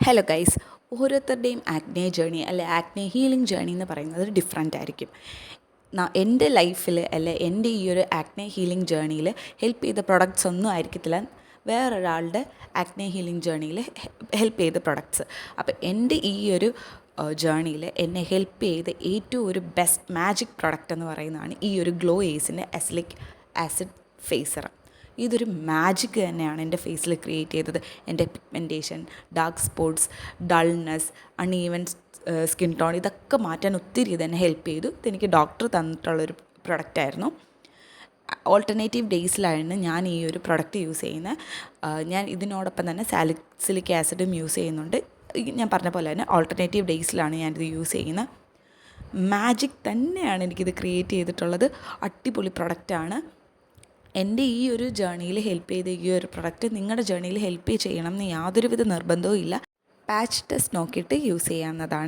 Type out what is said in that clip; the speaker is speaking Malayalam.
ഹലോ ഗൈസ്, ഓരോരുത്തരുടെയും ആക്നെ ജേണി അല്ലെ ആക്നെ ഹീലിംഗ് ജേണി എന്ന് പറയുന്നത് ഡിഫറെൻ്റ് ആയിരിക്കും. എൻ്റെ ലൈഫിൽ അല്ലെ എൻ്റെ ഈ ഒരു ആക്നെ ഹീലിംഗ് ജേണിയിൽ ഹെൽപ്പ് ചെയ്ത പ്രൊഡക്ട്സ് ഒന്നും ആയിരിക്കത്തില്ല വേറൊരാളുടെ ആക്നെ ഹീലിംഗ് ജേണിയിൽ ഹെൽപ്പ് ചെയ്ത പ്രൊഡക്ട്സ്. അപ്പോൾ എൻ്റെ ഈ ഒരു ജേണിയിൽ എന്നെ ഹെൽപ്പ് ചെയ്ത ഏറ്റവും ഒരു ബെസ്റ്റ് മാജിക് പ്രൊഡക്റ്റ് എന്ന് പറയുന്നതാണ് ഈ ഒരു ഗ്ലോ ഏസിൻ്റെ അസിലിക് ആസിഡ് ഫേസ് സെറം. ഇതൊരു മാജിക് തന്നെയാണ് എൻ്റെ ഫേസിൽ ക്രിയേറ്റ് ചെയ്തത്. എൻ്റെ pigmentation, dark spots, dullness, uneven skin tone ഇതൊക്കെ മാറ്റാൻ ഒത്തിരി ഇതെന്നെ ഹെൽപ്പ് ചെയ്തു. ഇതെനിക്ക് ഡോക്ടർ തന്നിട്ടുള്ളൊരു പ്രൊഡക്റ്റായിരുന്നു. ഓൾട്ടർനേറ്റീവ് ഡേയ്സിലാണ് ഞാൻ ഈ ഒരു പ്രൊഡക്റ്റ് യൂസ് ചെയ്യുന്നത്. ഞാൻ ഇതിനോടൊപ്പം തന്നെ സാലിസിലിക് ആസിഡും യൂസ് ചെയ്യുന്നുണ്ട്. ഞാൻ പറഞ്ഞ പോലെ തന്നെ ഓൾട്ടർനേറ്റീവ് ഡേയ്സിലാണ് ഞാനിത് യൂസ് ചെയ്യുന്നത്. മാജിക് തന്നെയാണ് എനിക്കിത് ക്രിയേറ്റ് ചെയ്തിട്ടുള്ളത്. അടിപൊളി പ്രൊഡക്റ്റാണ്. എൻ്റെ ഈ ഒരു ജേണിയിൽ ഹെൽപ്പ് ചെയ്ത ഈ ഒരു പ്രൊഡക്റ്റ് നിങ്ങളുടെ ജേണിയിൽ ഹെൽപ്പ് ചെയ്യണം എന്ന് യാതൊരുവിധ നിർബന്ധവും ഇല്ല. പാച്ച് ടെസ്റ്റ് നോക്കിയിട്ട് യൂസ് ചെയ്യാവുന്നതാണ്.